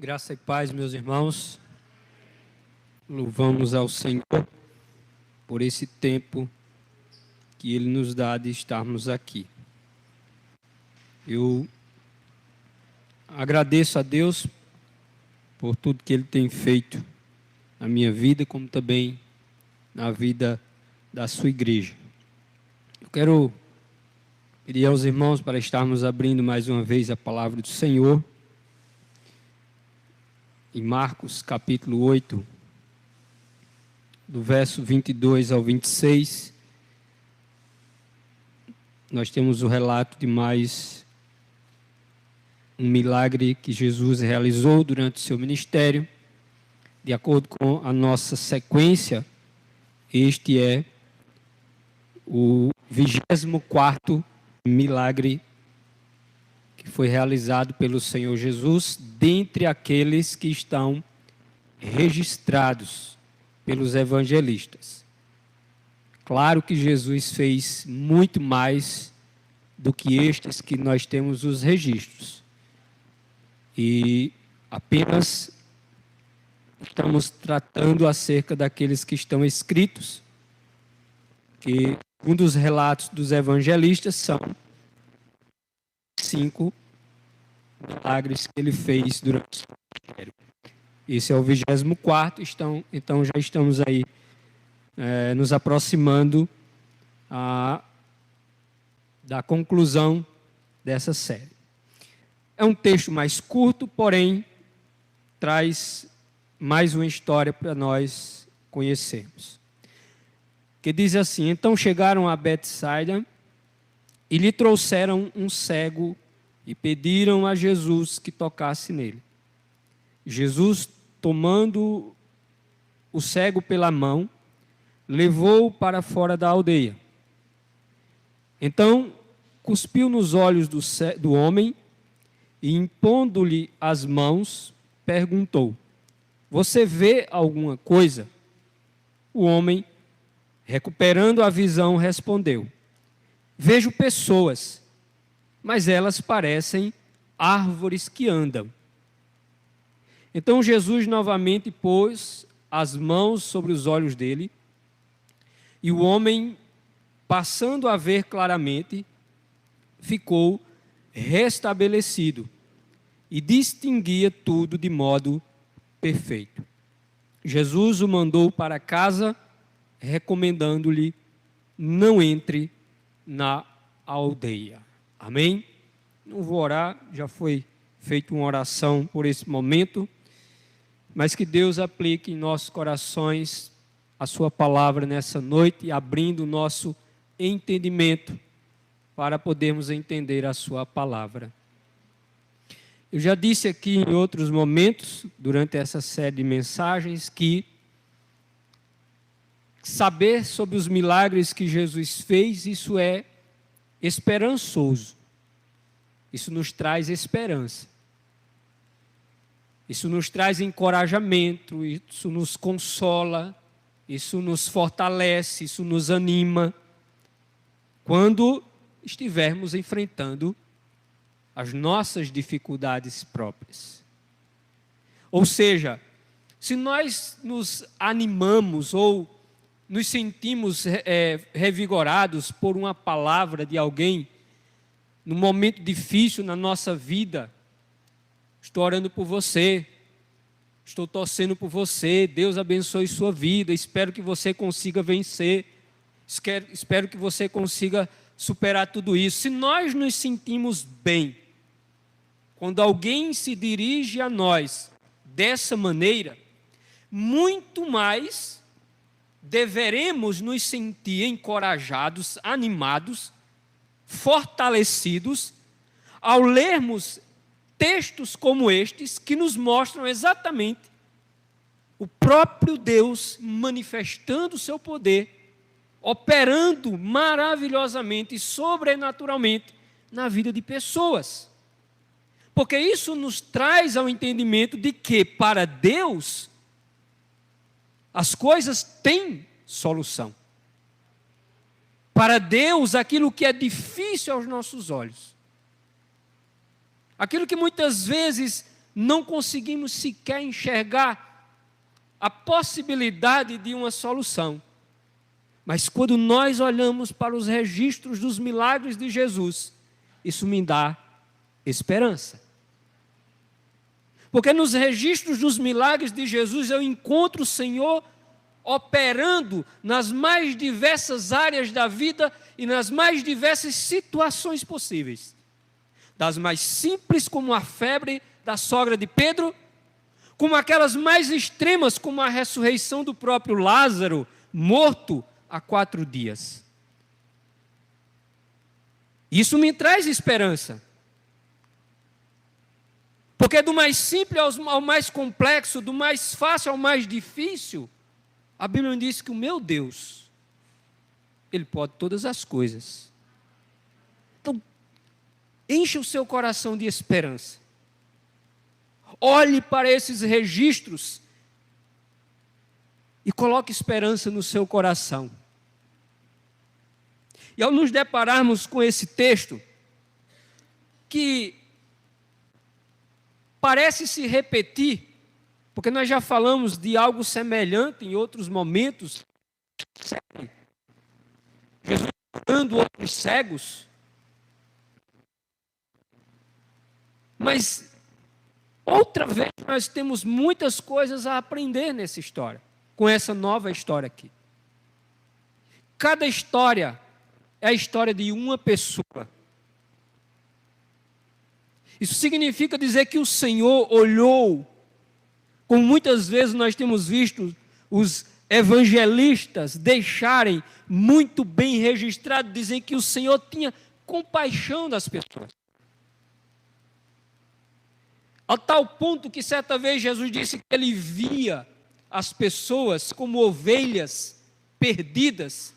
Graça e paz, meus irmãos. Louvamos ao Senhor por esse tempo que Ele nos dá de estarmos aqui. Eu agradeço a Deus por tudo que Ele tem feito na minha vida, como também na vida da sua igreja. Eu quero pedir aos irmãos para estarmos abrindo mais uma vez a palavra do Senhor. Em Marcos, capítulo 8, do verso 22 ao 26, nós temos o relato de mais um milagre que Jesus realizou durante o seu ministério. De acordo com a nossa sequência, este é o 24º milagre que foi realizado pelo Senhor Jesus, dentre aqueles que estão registrados pelos evangelistas. Claro que Jesus fez muito mais do que estes que nós temos os registros. E apenas estamos tratando acerca daqueles que estão escritos, que um dos relatos dos evangelistas são 5 milagres que ele fez durante o seu ministério. Esse é o 24º, então já estamos aí nos aproximando da conclusão dessa série. É um texto mais curto, porém traz mais uma história para nós conhecermos. Que diz assim: então chegaram a Betsaida e lhe trouxeram um cego e pediram a Jesus que tocasse nele. Jesus, tomando o cego pela mão, levou-o para fora da aldeia. Então, cuspiu nos olhos do homem e, impondo-lhe as mãos, perguntou: você vê alguma coisa? O homem, recuperando a visão, respondeu: vejo pessoas, mas elas parecem árvores que andam. Então Jesus novamente pôs as mãos sobre os olhos dele, e o homem, passando a ver claramente, ficou restabelecido e distinguia tudo de modo perfeito. Jesus o mandou para casa, recomendando-lhe: não entre na aldeia. Amém? Não vou orar, já foi feita uma oração por esse momento, mas que Deus aplique em nossos corações a sua palavra nessa noite, abrindo o nosso entendimento para podermos entender a sua palavra. Eu já disse aqui em outros momentos, durante essa série de mensagens, que saber sobre os milagres que Jesus fez, isso é esperançoso. Isso nos traz esperança. Isso nos traz encorajamento, isso nos consola, isso nos fortalece, isso nos anima, quando estivermos enfrentando as nossas dificuldades próprias. Ou seja, se nós nos animamos ou nos sentimos revigorados por uma palavra de alguém, num momento difícil na nossa vida: estou orando por você, estou torcendo por você, Deus abençoe sua vida, espero que você consiga vencer, espero que você consiga superar tudo isso. Se nós nos sentimos bem, quando alguém se dirige a nós dessa maneira, muito mais deveremos nos sentir encorajados, animados, fortalecidos, ao lermos textos como estes, que nos mostram exatamente o próprio Deus manifestando o seu poder, operando maravilhosamente e sobrenaturalmente na vida de pessoas. Porque isso nos traz ao entendimento de que, para Deus, as coisas têm solução. Para Deus, aquilo que é difícil aos nossos olhos, aquilo que muitas vezes não conseguimos sequer enxergar a possibilidade de uma solução. Mas quando nós olhamos para os registros dos milagres de Jesus, isso me dá esperança. Porque nos registros dos milagres de Jesus eu encontro o Senhor operando nas mais diversas áreas da vida e nas mais diversas situações possíveis. Das mais simples, como a febre da sogra de Pedro, como aquelas mais extremas, como a ressurreição do próprio Lázaro, morto há 4 dias. Isso me traz esperança. Porque do mais simples ao mais complexo, do mais fácil ao mais difícil, a Bíblia diz que o meu Deus, Ele pode todas as coisas. Então, encha o seu coração de esperança. Olhe para esses registros e coloque esperança no seu coração. E ao nos depararmos com esse texto, que parece se repetir, porque nós já falamos de algo semelhante em outros momentos, Jesus curando outros cegos, mas outra vez nós temos muitas coisas a aprender nessa história, com essa nova história aqui. Cada história é a história de uma pessoa. Isso significa dizer que o Senhor olhou, como muitas vezes nós temos visto os evangelistas deixarem muito bem registrado, dizer que o Senhor tinha compaixão das pessoas. A tal ponto que certa vez Jesus disse que ele via as pessoas como ovelhas perdidas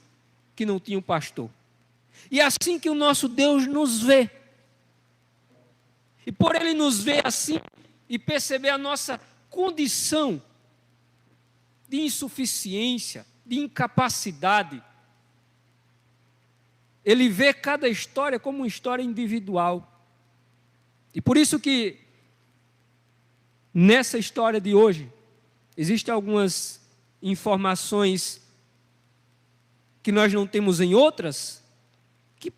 que não tinham pastor. E é assim que o nosso Deus nos vê. E por Ele nos ver assim e perceber a nossa condição de insuficiência, de incapacidade, Ele vê cada história como uma história individual. E por isso que nessa história de hoje existem algumas informações que nós não temos em outras, que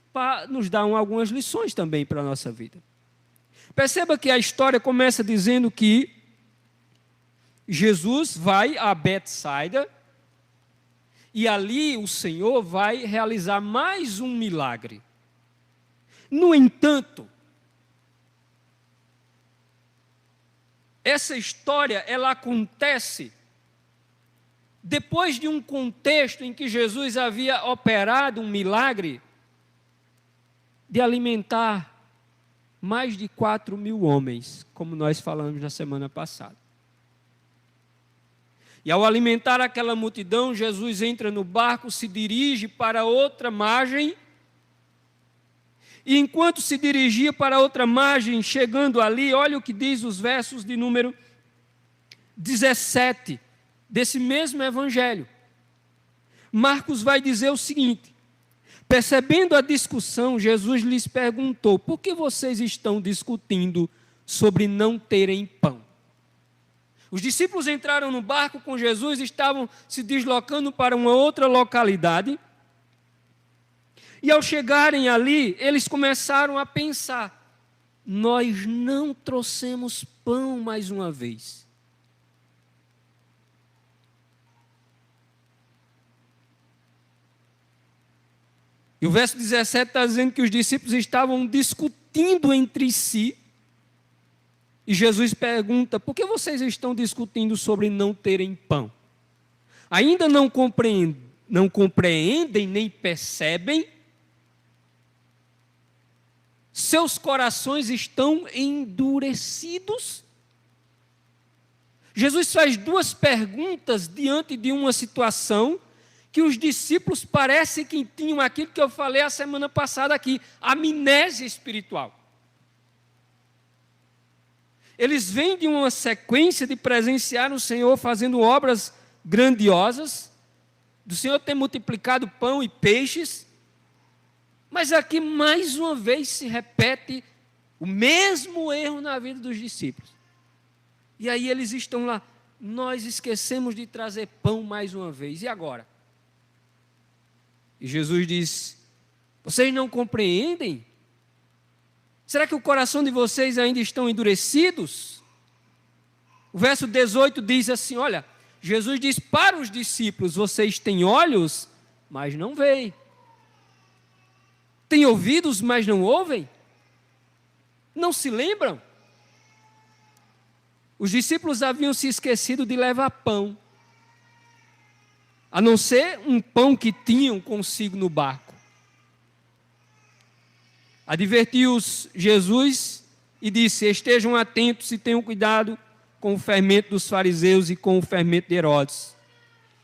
nos dão algumas lições também para a nossa vida. Perceba que a história começa dizendo que Jesus vai a Betsaida e ali o Senhor vai realizar mais um milagre. No entanto, essa história ela acontece depois de um contexto em que Jesus havia operado um milagre de alimentar mais de 4.000 homens, como nós falamos na semana passada. E ao alimentar aquela multidão, Jesus entra no barco, se dirige para outra margem, e enquanto se dirigia para outra margem, chegando ali, olha o que diz os versos de número 17, desse mesmo evangelho. Marcos vai dizer o seguinte: percebendo a discussão, Jesus lhes perguntou: por que vocês estão discutindo sobre não terem pão? Os discípulos entraram no barco com Jesus, estavam se deslocando para uma outra localidade. E ao chegarem ali, eles começaram a pensar: nós não trouxemos pão mais uma vez. E o verso 17 está dizendo que os discípulos estavam discutindo entre si. E Jesus pergunta: por que vocês estão discutindo sobre não terem pão? Ainda não compreendem nem percebem? Seus corações estão endurecidos? Jesus faz 2 perguntas diante de uma situação que os discípulos parecem que tinham aquilo que eu falei a semana passada aqui, amnésia espiritual. Eles vêm de uma sequência de presenciar o Senhor fazendo obras grandiosas, do Senhor ter multiplicado pão e peixes, mas aqui mais uma vez se repete o mesmo erro na vida dos discípulos. E aí eles estão lá, nós esquecemos de trazer pão mais uma vez, e agora? E Jesus diz, vocês não compreendem? Será que o coração de vocês ainda estão endurecidos? O verso 18 diz assim, olha, Jesus diz para os discípulos, vocês têm olhos, mas não veem. Têm ouvidos, mas não ouvem? Não se lembram? Os discípulos haviam se esquecido de levar pão, a não ser um pão que tinham consigo no barco. Advertiu-os Jesus e disse, estejam atentos e tenham cuidado com o fermento dos fariseus e com o fermento de Herodes.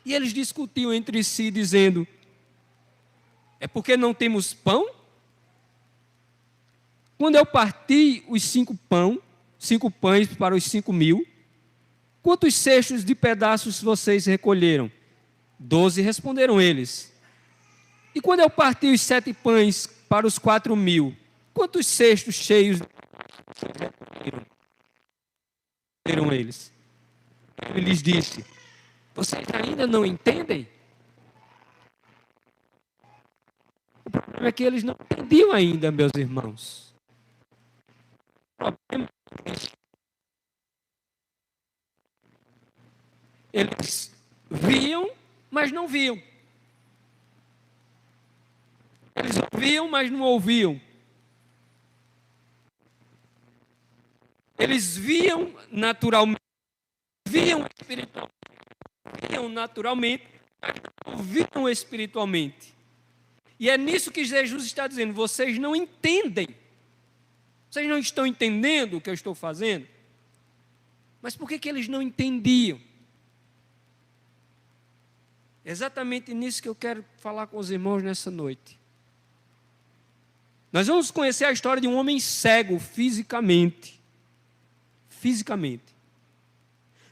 E eles discutiam entre si, dizendo, é porque não temos pão? Quando eu parti os 5 pães para os 5.000, quantos cestos de pedaços vocês recolheram? 12 responderam eles. E quando eu parti os 7 pães para os 4.000, quantos cestos cheios recolheram eles? Ele lhes disse, vocês ainda não entendem? O problema é que eles não entendiam ainda, meus irmãos. O problema é que eles viam, mas não viam. Eles ouviam, mas não ouviam. Eles viam naturalmente, viam naturalmente, mas não ouviam espiritualmente. E é nisso que Jesus está dizendo, vocês não entendem. Vocês não estão entendendo o que eu estou fazendo? Mas por que eles não entendiam? É exatamente nisso que eu quero falar com os irmãos nessa noite. Nós vamos conhecer a história de um homem cego fisicamente.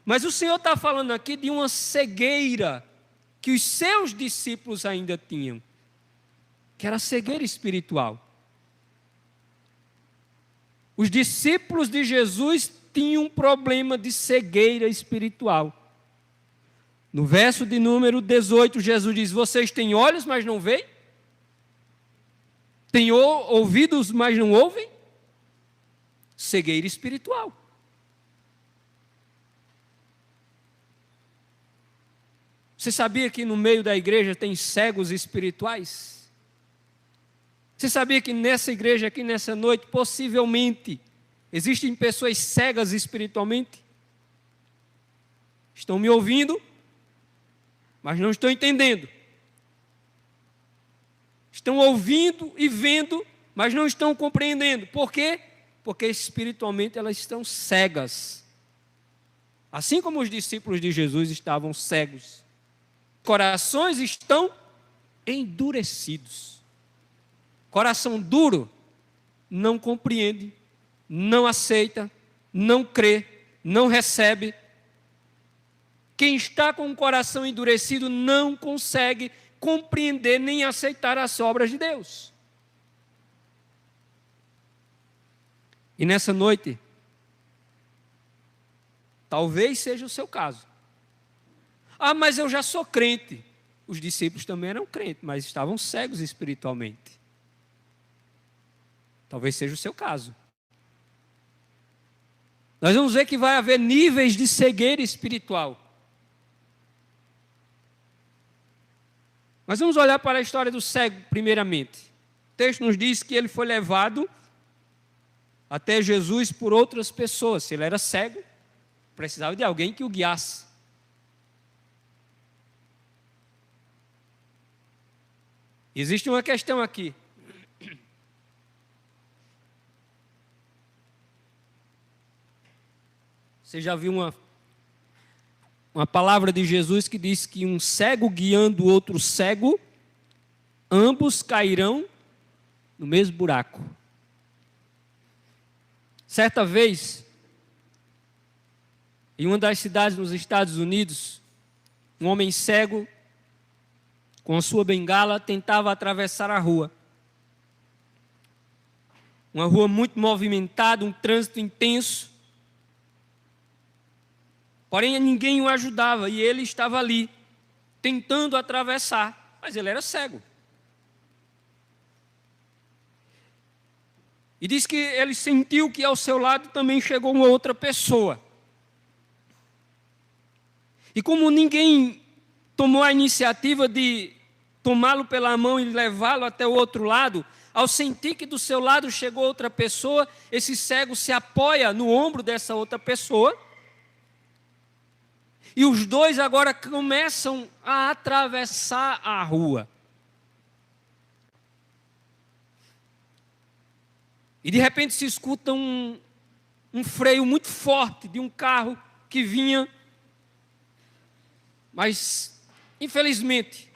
Mas o Senhor está falando aqui de uma cegueira que os seus discípulos ainda tinham, que era a cegueira espiritual. Os discípulos de Jesus tinham um problema de cegueira espiritual. No verso de número 18, Jesus diz, vocês têm olhos, mas não veem? Têm ouvidos, mas não ouvem? Cegueira espiritual. Você sabia que no meio da igreja tem cegos espirituais? Você sabia que nessa igreja aqui, nessa noite, possivelmente, existem pessoas cegas espiritualmente? Estão me ouvindo, mas não estão entendendo. Estão ouvindo e vendo, mas não estão compreendendo. Por quê? Porque espiritualmente elas estão cegas. Assim como os discípulos de Jesus estavam cegos. Corações estão endurecidos. Coração duro não compreende, não aceita, não crê, não recebe. Quem está com o coração endurecido não consegue compreender nem aceitar as obras de Deus. E nessa noite, talvez seja o seu caso. Ah, mas eu já sou crente. Os discípulos também eram crentes, mas estavam cegos espiritualmente. Talvez seja o seu caso. Nós vamos ver que vai haver níveis de cegueira espiritual. Mas vamos olhar para a história do cego, primeiramente. O texto nos diz que ele foi levado até Jesus por outras pessoas. Se ele era cego, precisava de alguém que o guiasse. Existe uma questão aqui. Você já viu uma palavra de Jesus que diz que um cego guiando outro cego, ambos cairão no mesmo buraco. Certa vez, em uma das cidades nos Estados Unidos, um homem cego, com a sua bengala, tentava atravessar a rua. Uma rua muito movimentada, um trânsito intenso. Porém, ninguém o ajudava e ele estava ali, tentando atravessar, mas ele era cego. E diz que ele sentiu que ao seu lado também chegou uma outra pessoa. E como ninguém tomou a iniciativa de tomá-lo pela mão e levá-lo até o outro lado, ao sentir que do seu lado chegou outra pessoa, esse cego se apoia no ombro dessa outra pessoa. E os dois agora começam a atravessar a rua. E de repente se escuta um freio muito forte de um carro que vinha. Mas, infelizmente,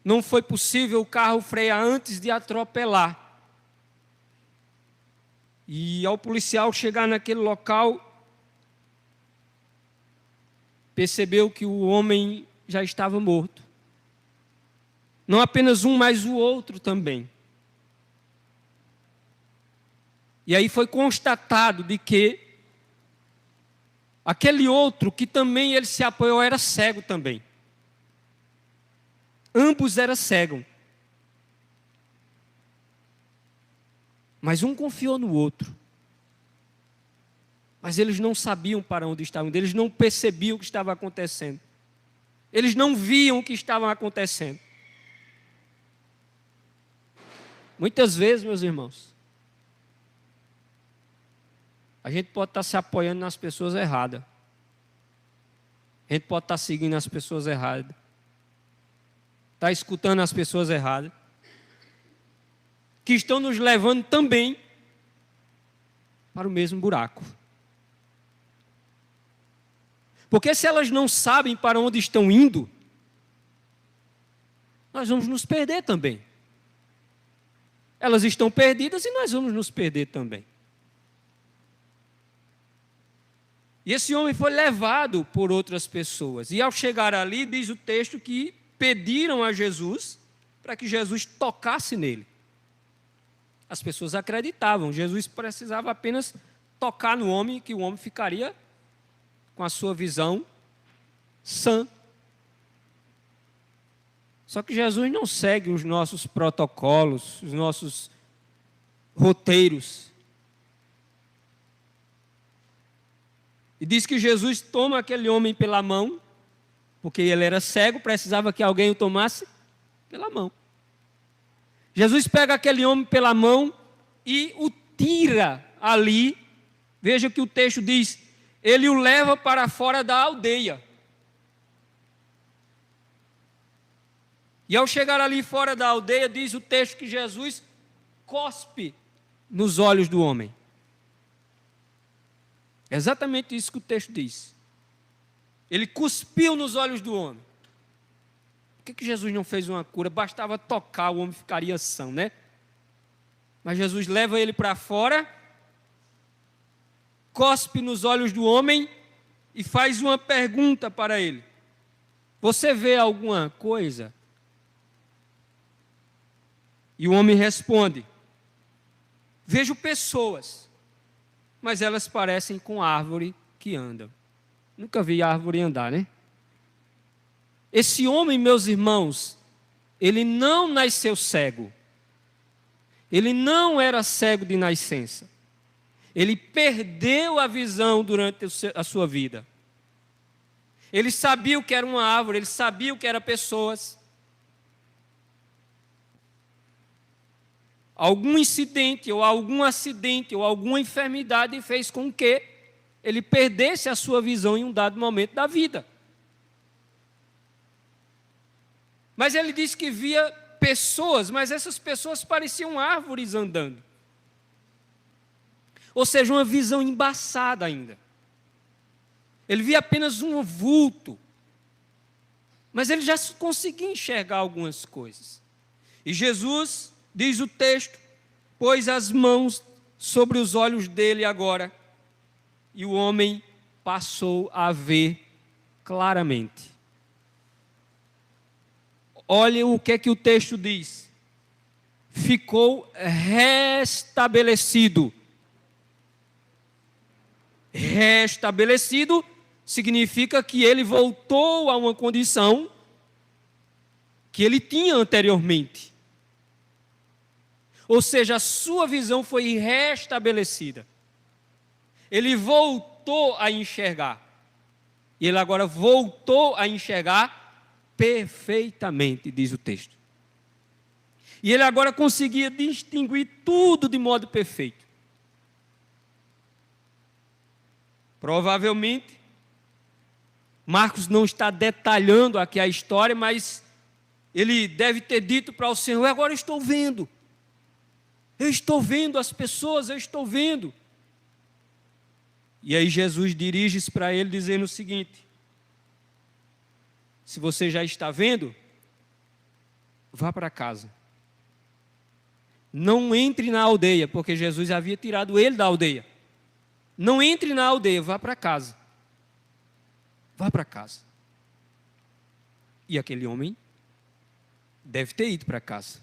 não foi possível o carro frear antes de atropelar. E ao policial chegar naquele local, percebeu que o homem já estava morto. Não apenas um, mas o outro também. E aí foi constatado de que aquele outro que também ele se apoiou era cego também. Ambos eram cegos. Mas um confiou no outro. Mas eles não sabiam para onde estavam, eles não percebiam o que estava acontecendo. Eles não viam o que estava acontecendo. Muitas vezes, meus irmãos, a gente pode estar se apoiando nas pessoas erradas. A gente pode estar seguindo as pessoas erradas. Está escutando as pessoas erradas. Que estão nos levando também para o mesmo buraco. Porque se elas não sabem para onde estão indo, nós vamos nos perder também. Elas estão perdidas e nós vamos nos perder também. E esse homem foi levado por outras pessoas. E ao chegar ali, diz o texto que pediram a Jesus para que Jesus tocasse nele. As pessoas acreditavam, Jesus precisava apenas tocar no homem, que o homem ficaria com a sua visão sã. Só que Jesus não segue os nossos protocolos, os nossos roteiros. E diz que Jesus toma aquele homem pela mão, porque ele era cego, precisava que alguém o tomasse pela mão. Jesus pega aquele homem pela mão e o tira ali. Veja que o texto diz, ele o leva para fora da aldeia. E ao chegar ali fora da aldeia, diz o texto que Jesus cospe nos olhos do homem. É exatamente isso que o texto diz. Ele cuspiu nos olhos do homem. Por que Jesus não fez uma cura? Bastava tocar, o homem ficaria são, né? Mas Jesus leva ele para fora, cospe nos olhos do homem e faz uma pergunta para ele. Você vê alguma coisa? E o homem responde, vejo pessoas, mas elas parecem com árvore que andam. Nunca vi árvore andar, né? Esse homem, meus irmãos, ele não nasceu cego. Ele não era cego de nascença. Ele perdeu a visão durante a sua vida. Ele sabia o que era uma árvore, ele sabia o que eram pessoas. Algum incidente, ou algum acidente, ou alguma enfermidade fez com que ele perdesse a sua visão em um dado momento da vida. Mas ele disse que via pessoas, mas essas pessoas pareciam árvores andando. Ou seja, uma visão embaçada ainda. Ele via apenas um vulto. Mas ele já conseguia enxergar algumas coisas. E Jesus, diz o texto, pôs as mãos sobre os olhos dele agora, e o homem passou a ver claramente. Olha o que o texto diz. Ficou restabelecido. Restabelecido significa que ele voltou a uma condição que ele tinha anteriormente. Ou seja, a sua visão foi restabelecida. Ele voltou a enxergar. E ele agora voltou a enxergar perfeitamente, diz o texto. E ele agora conseguia distinguir tudo de modo perfeito. Provavelmente, Marcos não está detalhando aqui a história, mas ele deve ter dito para o Senhor: agora eu estou vendo. Eu estou vendo as pessoas, eu estou vendo. E aí Jesus dirige-se para ele dizendo o seguinte: se você já está vendo, vá para casa. Não entre na aldeia, porque Jesus havia tirado ele da aldeia. Não entre na aldeia, vá para casa. Vá para casa. E aquele homem deve ter ido para casa.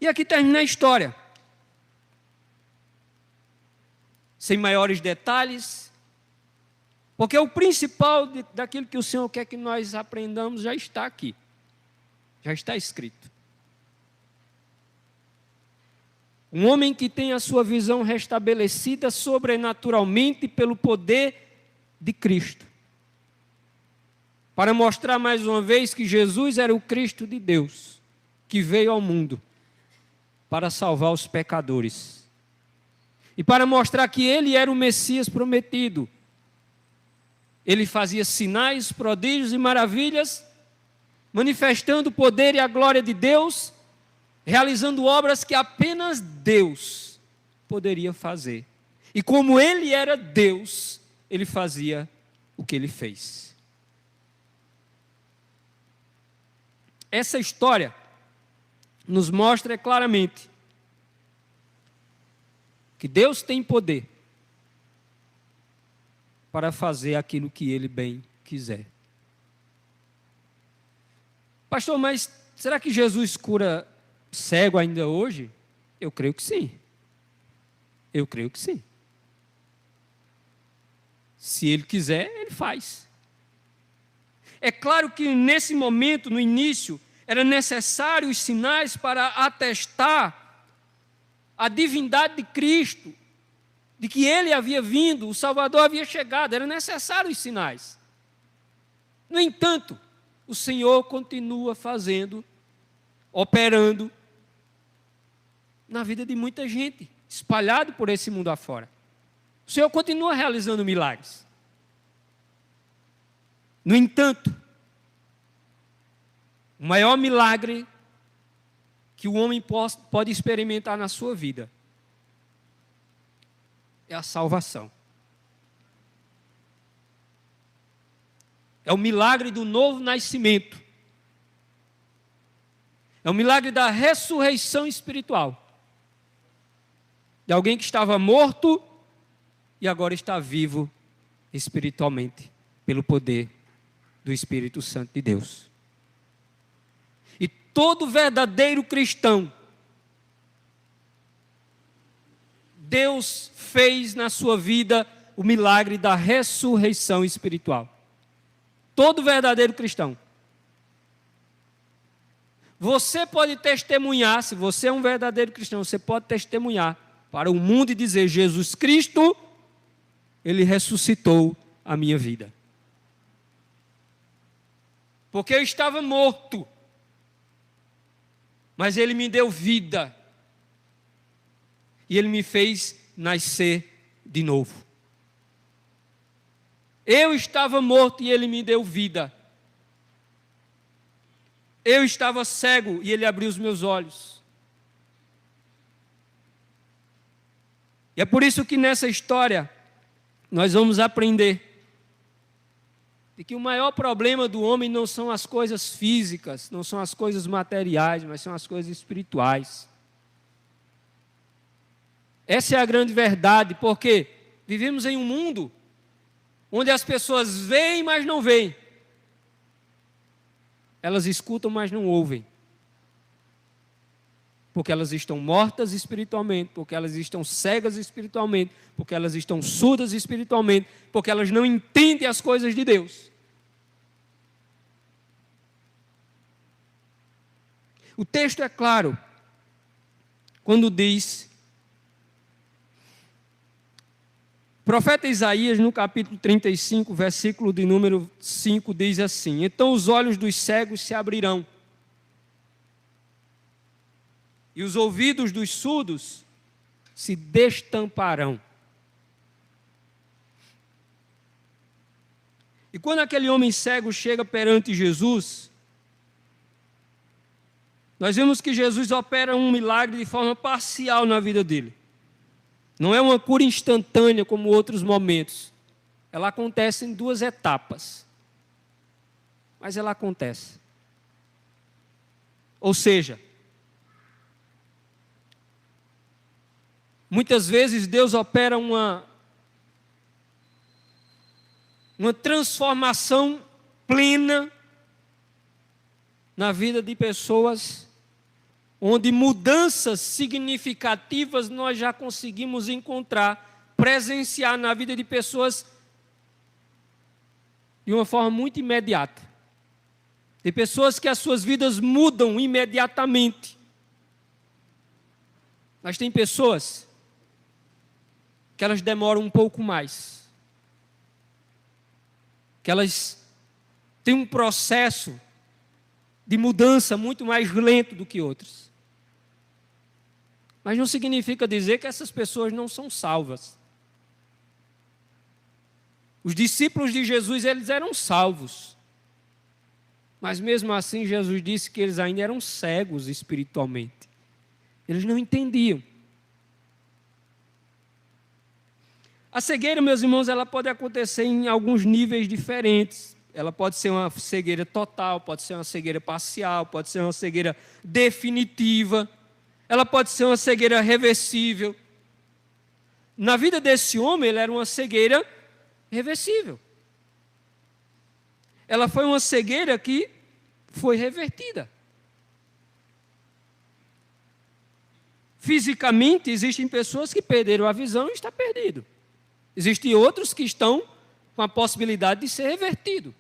E aqui termina a história. Sem maiores detalhes, porque o principal daquilo que o Senhor quer que nós aprendamos já está aqui. Já está escrito. Um homem que tem a sua visão restabelecida sobrenaturalmente pelo poder de Cristo. Para mostrar mais uma vez que Jesus era o Cristo de Deus, que veio ao mundo para salvar os pecadores. E para mostrar que ele era o Messias prometido. Ele fazia sinais, prodígios e maravilhas, manifestando o poder e a glória de Deus, realizando obras que apenas Deus poderia fazer. E como ele era Deus, ele fazia o que ele fez. Essa história nos mostra claramente que Deus tem poder para fazer aquilo que Ele bem quiser. Pastor, mas será que Jesus cura cego ainda hoje? Eu creio que sim. Eu creio que sim. Se Ele quiser, Ele faz. É claro que nesse momento, no início, era necessário os sinais para atestar a divindade de Cristo, de que Ele havia vindo, o Salvador havia chegado, era necessário os sinais. No entanto, o Senhor continua fazendo, operando na vida de muita gente, espalhado por esse mundo afora. O Senhor continua realizando milagres. No entanto, o maior milagre que o homem pode experimentar na sua vida é a salvação. É o milagre do novo nascimento. É o milagre da ressurreição espiritual. De alguém que estava morto e agora está vivo espiritualmente, pelo poder do Espírito Santo de Deus. E todo verdadeiro cristão, Deus fez na sua vida o milagre da ressurreição espiritual. Todo verdadeiro cristão. Você pode testemunhar, se você é um verdadeiro cristão, você pode testemunhar para o mundo e dizer: Jesus Cristo, Ele ressuscitou a minha vida. Porque eu estava morto, mas Ele me deu vida. E Ele me fez nascer de novo. Eu estava morto e Ele me deu vida. Eu estava cego e Ele abriu os meus olhos. E é por isso que nessa história nós vamos aprender de que o maior problema do homem não são as coisas físicas, não são as coisas materiais, mas são as coisas espirituais. Essa é a grande verdade, porque vivemos em um mundo onde as pessoas veem, mas não veem. Elas escutam, mas não ouvem. porque elas estão mortas espiritualmente, porque elas estão cegas espiritualmente, porque elas estão surdas espiritualmente, porque elas não entendem as coisas de Deus. O texto é claro quando diz, o profeta Isaías, no capítulo 35, versículo de número 5, diz assim: então os olhos dos cegos se abrirão, e os ouvidos dos surdos se destamparão. E quando aquele homem cego chega perante Jesus, nós vemos que Jesus opera um milagre de forma parcial na vida dele. Não é uma cura instantânea como outros momentos. Ela acontece em 2 etapas. Mas ela acontece. Ou seja, muitas vezes Deus opera uma transformação plena na vida de pessoas, onde mudanças significativas nós já conseguimos encontrar, presenciar na vida de pessoas de uma forma muito imediata. De pessoas que as suas vidas mudam imediatamente. Mas tem pessoas que elas demoram um pouco mais. Que elas têm um processo de mudança muito mais lento do que outros. Mas não significa dizer que essas pessoas não são salvas. Os discípulos de Jesus, eles eram salvos. Mas mesmo assim, Jesus disse que eles ainda eram cegos espiritualmente. Eles não entendiam. A cegueira, meus irmãos, ela pode acontecer em alguns níveis diferentes. Ela pode ser uma cegueira total, pode ser uma cegueira parcial, pode ser uma cegueira definitiva. Ela pode ser uma cegueira reversível. Na vida desse homem, ele era uma cegueira reversível. Ela foi uma cegueira que foi revertida. Fisicamente, existem pessoas que perderam a visão e está perdido. Existem outros que estão com a possibilidade de ser revertido.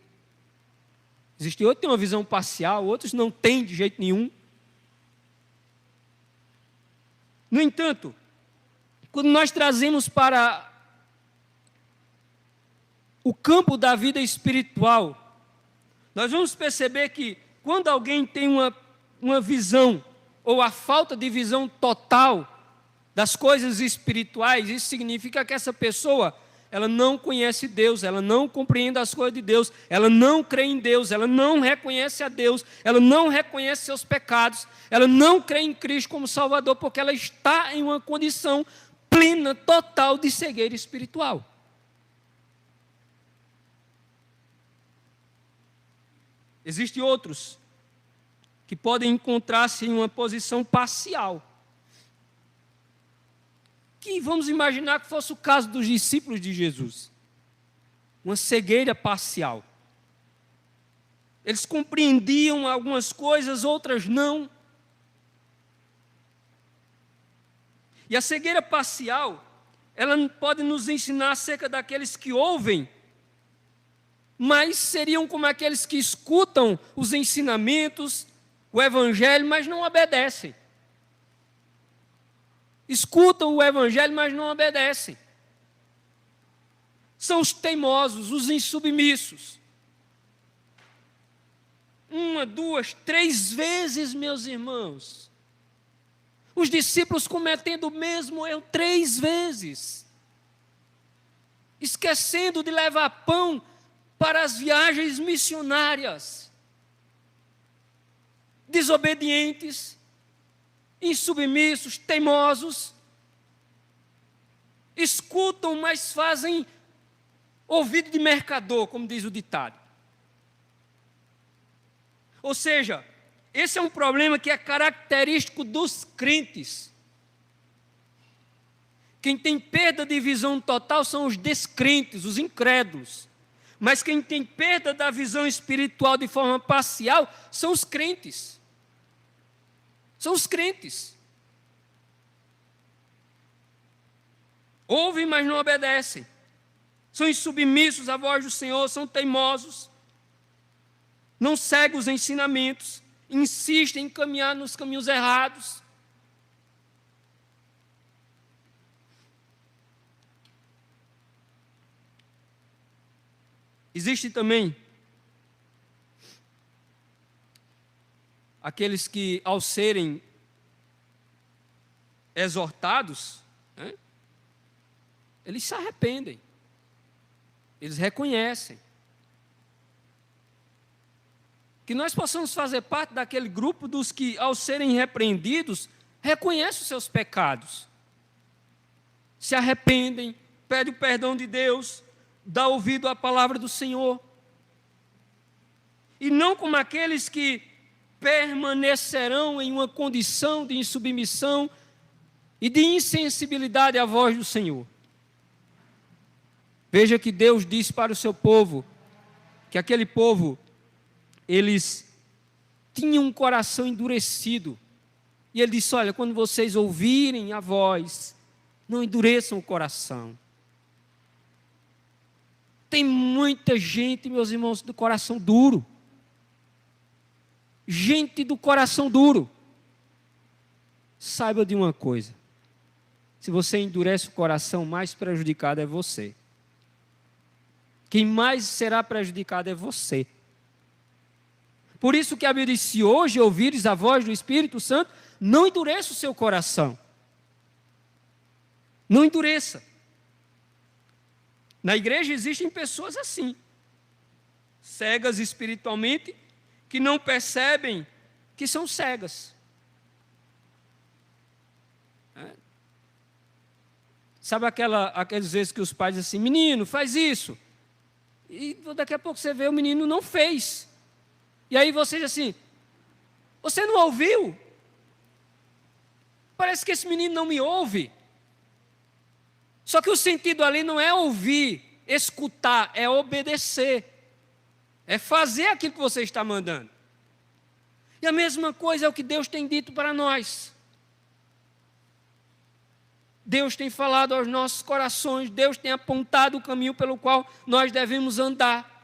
Existem outros que têm uma visão parcial, outros não têm de jeito nenhum. No entanto, quando nós trazemos para o campo da vida espiritual, nós vamos perceber que quando alguém tem uma visão, ou a falta de visão total das coisas espirituais, isso significa que essa pessoa, ela não conhece Deus, ela não compreende as coisas de Deus, ela não crê em Deus, ela não reconhece a Deus, ela não reconhece seus pecados, ela não crê em Cristo como Salvador, porque ela está em uma condição plena, total de cegueira espiritual. Existem outros que podem encontrar-se em uma posição parcial. Que vamos imaginar que fosse o caso dos discípulos de Jesus. Uma cegueira parcial. Eles compreendiam algumas coisas, outras não. E a cegueira parcial, ela pode nos ensinar acerca daqueles que ouvem, mas seriam como aqueles que escutam os ensinamentos, o evangelho, mas não obedecem. Escutam o evangelho, mas não obedecem. São os teimosos, os insubmissos. 1, 2, 3 vezes, meus irmãos. Os discípulos cometendo o mesmo erro 3 vezes. Esquecendo de levar pão para as viagens missionárias. Desobedientes, insubmissos, teimosos, escutam, mas fazem ouvido de mercador, como diz o ditado. Ou seja, esse é um problema que é característico dos crentes. Quem tem perda de visão total são os descrentes, os incrédulos. Mas quem tem perda da visão espiritual de forma parcial são os crentes. São os crentes. Ouvem, mas não obedecem. São insubmissos à voz do Senhor, são teimosos. Não seguem os ensinamentos, insistem em caminhar nos caminhos errados. Existe também aqueles que, ao serem exortados, né, eles se arrependem, eles reconhecem. Que nós possamos fazer parte daquele grupo dos que, ao serem repreendidos, reconhecem os seus pecados, se arrependem, pedem o perdão de Deus, dá ouvido à palavra do Senhor. E não como aqueles que permanecerão em uma condição de insubmissão e de insensibilidade à voz do Senhor. Veja que Deus disse para o seu povo, que aquele povo, eles tinham um coração endurecido. E Ele disse, olha, quando vocês ouvirem a voz, não endureçam o coração. Tem muita gente, meus irmãos, do coração duro. Gente do coração duro. Saiba de uma coisa. Se você endurece o coração, mais prejudicado é você. Quem mais será prejudicado é você. Por isso que a Bíblia diz, se hoje ouvires a voz do Espírito Santo, não endureça o seu coração. Não endureça. Na igreja existem pessoas assim, cegas espiritualmente, que não percebem que são cegas. Sabe aquelas vezes que os pais dizem assim, menino, faz isso. E daqui a pouco você vê, o menino não fez. E aí você diz assim, você não ouviu? Parece que esse menino não me ouve. Só que o sentido ali não é ouvir, escutar, é obedecer. É fazer aquilo que você está mandando. E a mesma coisa é o que Deus tem dito para nós. Deus tem falado aos nossos corações, Deus tem apontado o caminho pelo qual nós devemos andar.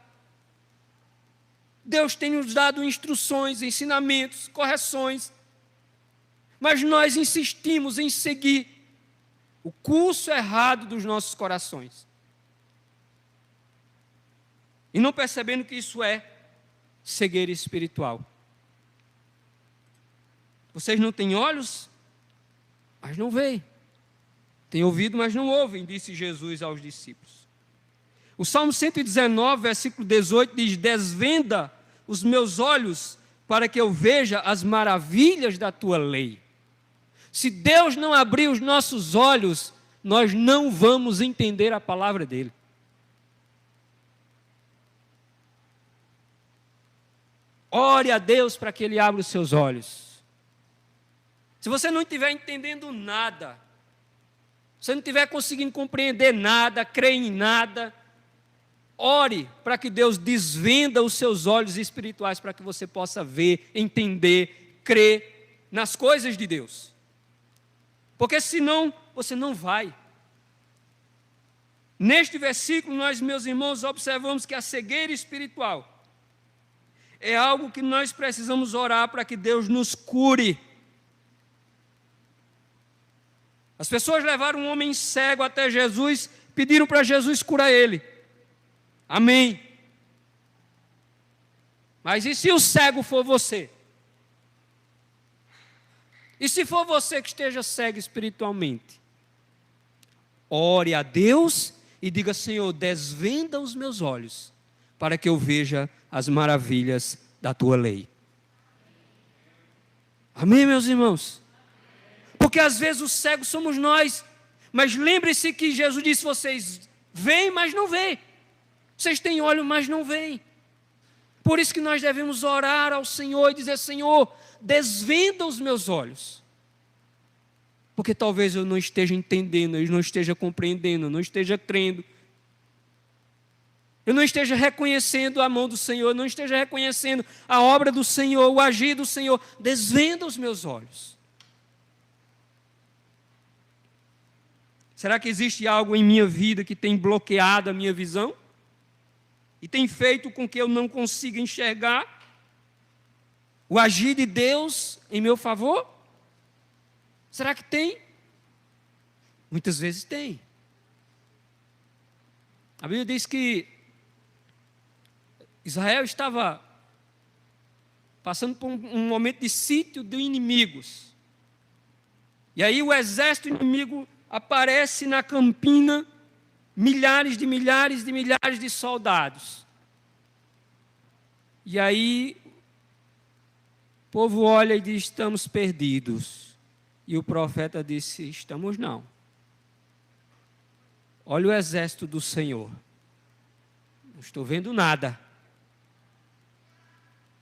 Deus tem nos dado instruções, ensinamentos, correções. Mas nós insistimos em seguir o curso errado dos nossos corações. E não percebendo que isso é cegueira espiritual. Vocês não têm olhos, mas não veem. Têm ouvido, mas não ouvem, disse Jesus aos discípulos. O Salmo 119, versículo 18, diz, desvenda os meus olhos para que eu veja as maravilhas da tua lei. Se Deus não abrir os nossos olhos, nós não vamos entender a palavra dele. Ore a Deus para que Ele abra os seus olhos. Se você não estiver entendendo nada, se você não estiver conseguindo compreender nada, crer em nada, ore para que Deus desvenda os seus olhos espirituais para que você possa ver, entender, crer nas coisas de Deus. Porque senão você não vai. Neste versículo, nós, meus irmãos, observamos que a cegueira espiritual é algo que nós precisamos orar para que Deus nos cure. As pessoas levaram um homem cego até Jesus, pediram para Jesus curar ele. Amém. Mas e se o cego for você? E se for você que esteja cego espiritualmente? Ore a Deus e diga, Senhor, desvenda os meus olhos, para que eu veja as maravilhas da tua lei. Amém, meus irmãos? Porque às vezes os cegos somos nós, mas lembre-se que Jesus disse, vocês veem, mas não veem. Vocês têm olho, mas não veem. Por isso que nós devemos orar ao Senhor e dizer, Senhor, desvenda os meus olhos. Porque talvez eu não esteja entendendo, eu não esteja compreendendo, eu não esteja crendo. Eu não esteja reconhecendo a mão do Senhor, eu não esteja reconhecendo a obra do Senhor, o agir do Senhor. Desvenda os meus olhos. Será que existe algo em minha vida que tem bloqueado a minha visão? E tem feito com que eu não consiga enxergar o agir de Deus em meu favor? Será que tem? Muitas vezes tem. A Bíblia diz que Israel estava passando por um momento de sítio de inimigos. E aí o exército inimigo aparece na campina, milhares de soldados. E aí o povo olha e diz: estamos perdidos. E o profeta disse: estamos não. Olha o exército do Senhor. Não estou vendo nada.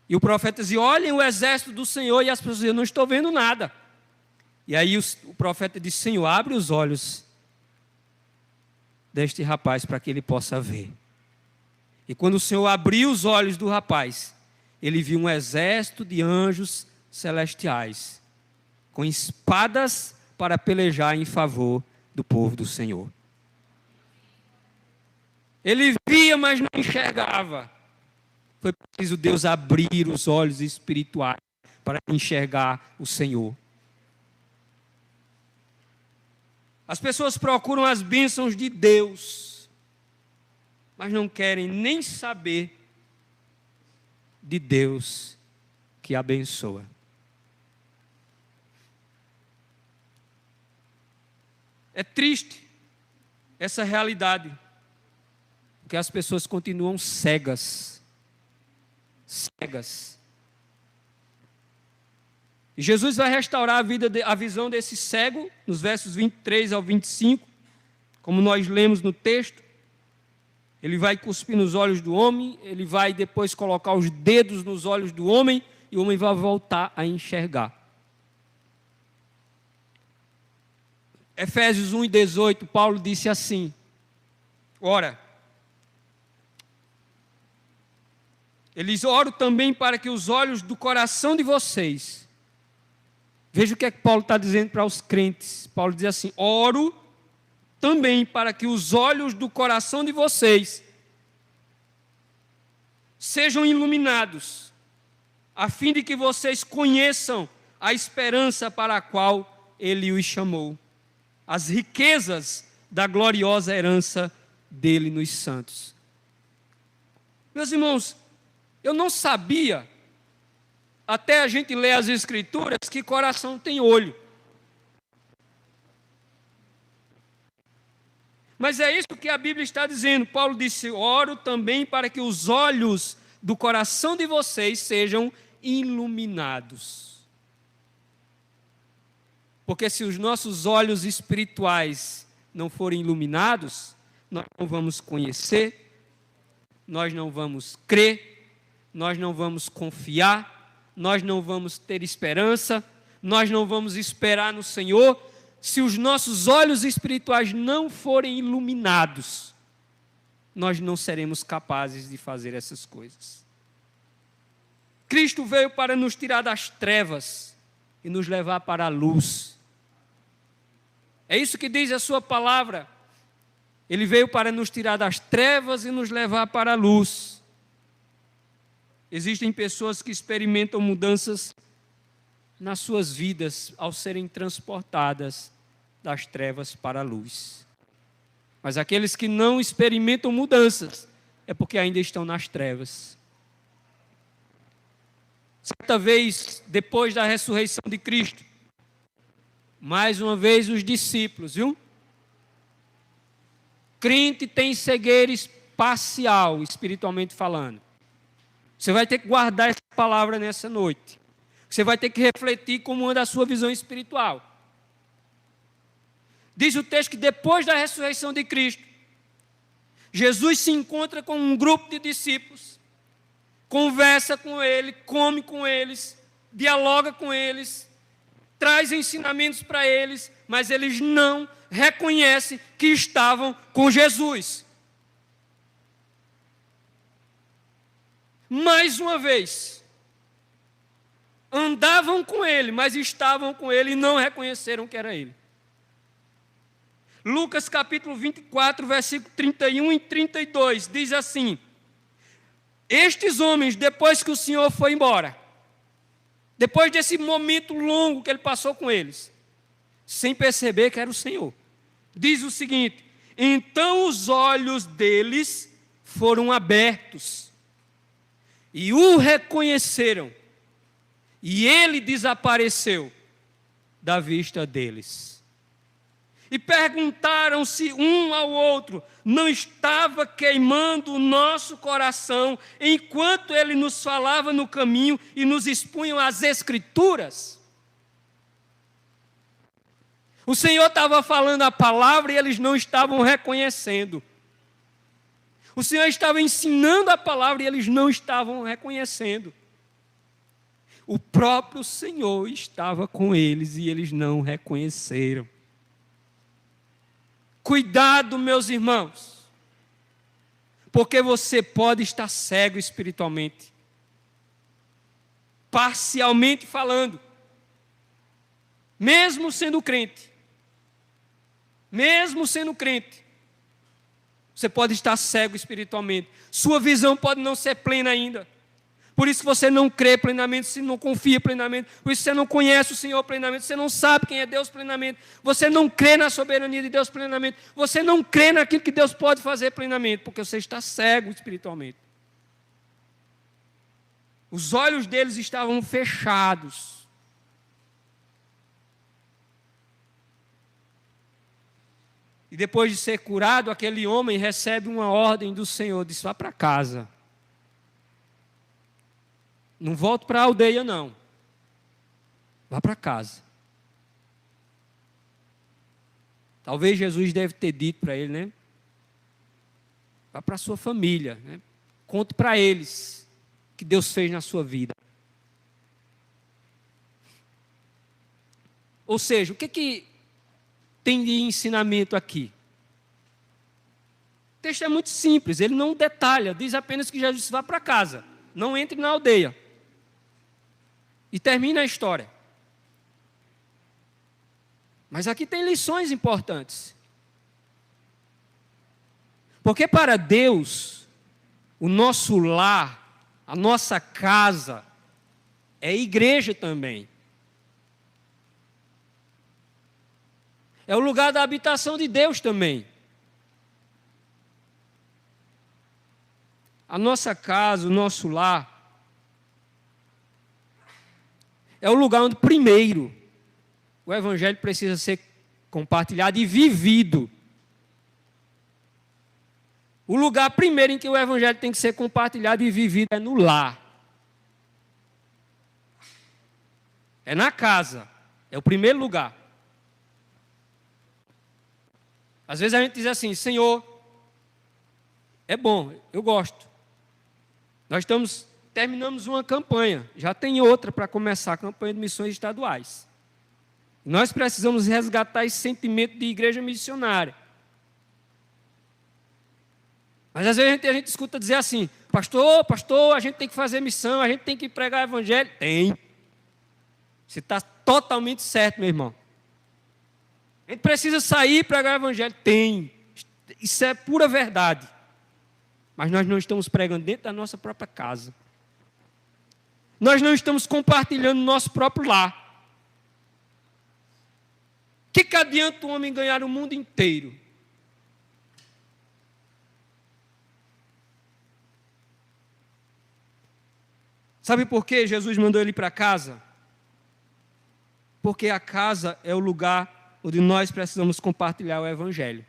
E o profeta dizia: olhem o exército do Senhor. E as pessoas diziam: não estou vendo nada. E aí o profeta disse: Senhor, abre os olhos deste rapaz para que ele possa ver. E quando o Senhor abriu os olhos do rapaz, ele viu um exército de anjos celestiais, com espadas para pelejar em favor do povo do Senhor. Ele via, mas não enxergava. Foi preciso Deus abrir os olhos espirituais para enxergar o Senhor. As pessoas procuram as bênçãos de Deus, mas não querem nem saber de Deus que abençoa. É triste essa realidade, porque as pessoas continuam cegas. E Jesus vai restaurar a visão desse cego, nos versos 23 ao 25, como nós lemos no texto. Ele vai cuspir nos olhos do homem, ele vai depois colocar os dedos nos olhos do homem, e o homem vai voltar a enxergar. Efésios 1:18, Paulo disse assim: ora, eles oram também para que os olhos do coração de vocês... Veja o que é que Paulo está dizendo para os crentes. Paulo diz assim: oro também para que os olhos do coração de vocês sejam iluminados, a fim de que vocês conheçam a esperança para a qual Ele os chamou, as riquezas da gloriosa herança dele nos santos. Meus irmãos, eu não sabia, até a gente ler as Escrituras, que coração tem olho. Mas é isso que a Bíblia está dizendo. Paulo disse: oro também para que os olhos do coração de vocês sejam iluminados. Porque se os nossos olhos espirituais não forem iluminados, nós não vamos conhecer, nós não vamos crer, nós não vamos confiar, nós não vamos ter esperança, nós não vamos esperar no Senhor. Se os nossos olhos espirituais não forem iluminados, nós não seremos capazes de fazer essas coisas. Cristo veio para nos tirar das trevas e nos levar para a luz. É isso que diz a sua palavra. Ele veio para nos tirar das trevas e nos levar para a luz. Existem pessoas que experimentam mudanças nas suas vidas ao serem transportadas das trevas para a luz. Mas aqueles que não experimentam mudanças é porque ainda estão nas trevas. Certa vez, depois da ressurreição de Cristo, mais uma vez os discípulos, viu? Crente tem cegueira parcial, espiritualmente falando. Você vai ter que guardar essa palavra nessa noite. Você vai ter que refletir como anda a sua visão espiritual. Diz o texto que depois da ressurreição de Cristo, Jesus se encontra com um grupo de discípulos, conversa com ele, come com eles, dialoga com eles, traz ensinamentos para eles, mas eles não reconhecem que estavam com Jesus. Mais uma vez, andavam com ele, mas estavam com ele e não reconheceram que era ele. Lucas capítulo 24, versículo 31 e 32, diz assim: estes homens, depois que o Senhor foi embora, depois desse momento longo que ele passou com eles, sem perceber que era o Senhor, diz o seguinte: então os olhos deles foram abertos, e o reconheceram, e ele desapareceu da vista deles. E perguntaram-se um ao outro: não estava queimando o nosso coração enquanto ele nos falava no caminho e nos expunham as Escrituras? O Senhor estava falando a palavra e eles não estavam reconhecendo. O Senhor estava ensinando a palavra e eles não estavam reconhecendo. O próprio Senhor estava com eles e eles não reconheceram. Cuidado, meus irmãos, porque você pode estar cego espiritualmente, parcialmente falando, mesmo sendo crente. Mesmo sendo crente, você pode estar cego espiritualmente. Sua visão pode não ser plena ainda. Por isso que você não crê plenamente, você não confia plenamente. Por isso você não conhece o Senhor plenamente, você não sabe quem é Deus plenamente. Você não crê na soberania de Deus plenamente. Você não crê naquilo que Deus pode fazer plenamente, porque você está cego espiritualmente. Os olhos deles estavam fechados. E depois de ser curado, aquele homem recebe uma ordem do Senhor, diz: vá para casa. Não volto para a aldeia, não. Vá para casa. Talvez Jesus deve ter dito para ele, né? Vá para a sua família, né? Conte para eles o que Deus fez na sua vida. Ou seja, o que tem de ensinamento aqui? O texto é muito simples, ele não detalha, diz apenas que Jesus disse: vá para casa, não entre na aldeia. E termina a história. Mas aqui tem lições importantes. Porque para Deus, o nosso lar, a nossa casa, é igreja também. É o lugar da habitação de Deus também. A nossa casa, o nosso lar, é o lugar onde, primeiro, o Evangelho precisa ser compartilhado e vivido. O lugar primeiro em que o Evangelho tem que ser compartilhado e vivido é no lar. É na casa. É o primeiro lugar. Às vezes a gente diz assim: Senhor, é bom, eu gosto. Nós terminamos uma campanha, já tem outra para começar, a campanha de missões estaduais. Nós precisamos resgatar esse sentimento de igreja missionária. Mas às vezes a gente escuta dizer assim: pastor, a gente tem que fazer missão, a gente tem que pregar o Evangelho. Tem. Você está totalmente certo, meu irmão. A gente precisa sair e pregar o Evangelho. Tem. Isso é pura verdade. Mas nós não estamos pregando dentro da nossa própria casa. Nós não estamos compartilhando o nosso próprio lar. O que adianta o homem ganhar o mundo inteiro? Sabe por que Jesus mandou ele para casa? Porque a casa é o lugar onde nós precisamos compartilhar o Evangelho.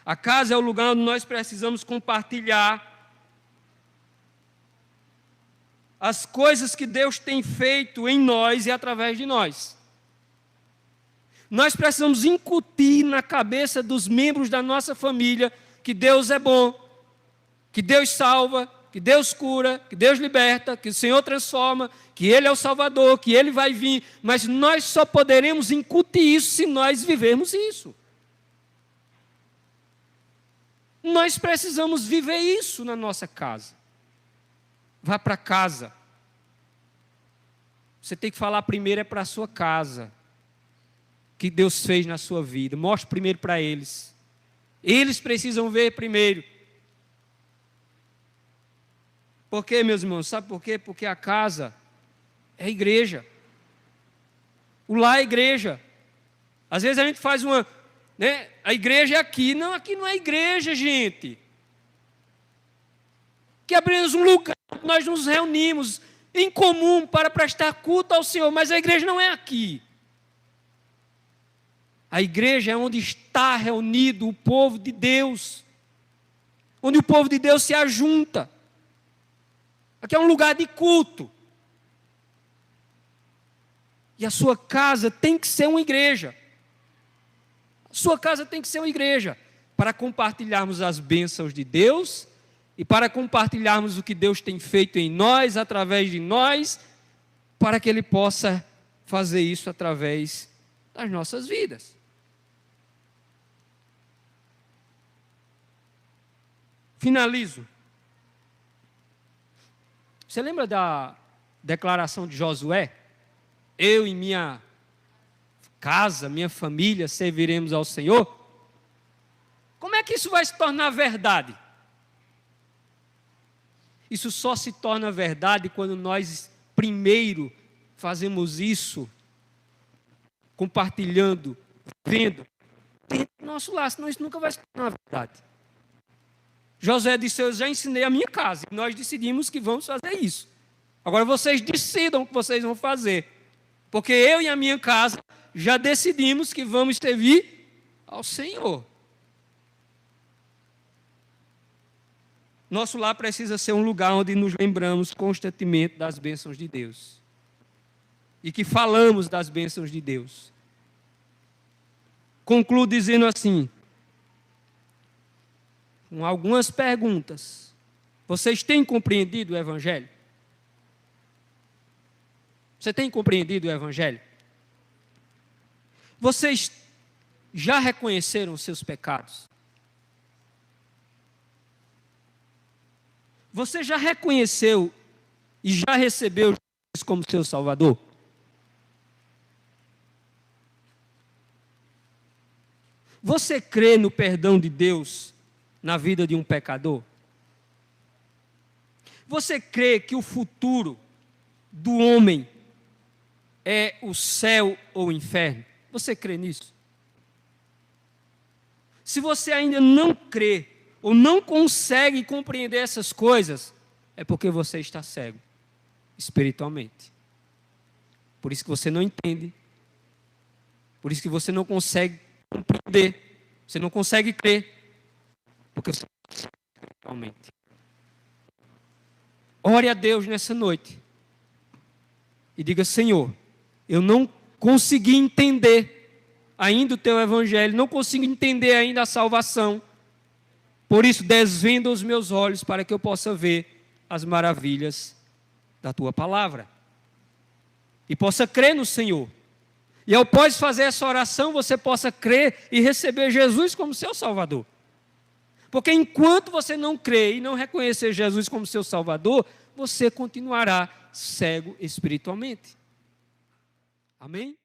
A casa é o lugar onde nós precisamos compartilhar as coisas que Deus tem feito em nós e através de nós. Nós precisamos incutir na cabeça dos membros da nossa família que Deus é bom, que Deus salva, que Deus cura, que Deus liberta, que o Senhor transforma, que Ele é o Salvador, que Ele vai vir. Mas nós só poderemos incutir isso se nós vivermos isso. Nós precisamos viver isso na nossa casa. Vá para casa. Você tem que falar primeiro é para a sua casa. que Deus fez na sua vida. Mostre primeiro para eles. Eles precisam ver primeiro. Por quê, meus irmãos? Sabe por quê? Porque a casa é a igreja. O lar é a igreja. Às vezes a gente faz uma... né? A igreja é aqui. Não, aqui não é igreja, gente. Que abrimos um lugar, nós nos reunimos em comum para prestar culto ao Senhor, mas a igreja não é aqui. A igreja é onde está reunido o povo de Deus, onde o povo de Deus se ajunta. Aqui é um lugar de culto. E a sua casa tem que ser uma igreja. A sua casa tem que ser uma igreja, para compartilharmos as bênçãos de Deus, e para compartilharmos o que Deus tem feito em nós, através de nós, para que Ele possa fazer isso através das nossas vidas. Finalizo. Você lembra da declaração de Josué? Eu e minha casa, minha família, serviremos ao Senhor? Como é que isso vai se tornar verdade? Isso só se torna verdade quando nós primeiro fazemos isso, compartilhando, vendo, dentro do nosso lar, senão isso nunca vai se tornar verdade. Josué disse, eu já ensinei a minha casa, e nós decidimos que vamos fazer isso. Agora vocês decidam o que vocês vão fazer, porque eu e a minha casa já decidimos que vamos servir ao Senhor. Nosso lar precisa ser um lugar onde nos lembramos constantemente das bênçãos de Deus. E que falamos das bênçãos de Deus. Concluo dizendo assim, com algumas perguntas. Vocês têm compreendido o Evangelho? Você tem compreendido o Evangelho? Vocês já reconheceram os seus pecados? Você já reconheceu e já recebeu Jesus como seu Salvador? Você crê no perdão de Deus na vida de um pecador? Você crê que o futuro do homem é o céu ou o inferno? Você crê nisso? Se você ainda não crê, ou não consegue compreender essas coisas, é porque você está cego, espiritualmente. Por isso que você não entende. Por isso que você não consegue compreender. Você não consegue crer. Porque você está cego espiritualmente. Ore a Deus nessa noite. E diga, Senhor, eu não consegui entender ainda o Teu Evangelho, não consigo entender ainda a salvação. Por isso, desvenda os meus olhos para que eu possa ver as maravilhas da Tua palavra. E possa crer no Senhor. E após fazer essa oração, você possa crer e receber Jesus como seu Salvador. Porque enquanto você não crer e não reconhecer Jesus como seu Salvador, você continuará cego espiritualmente. Amém?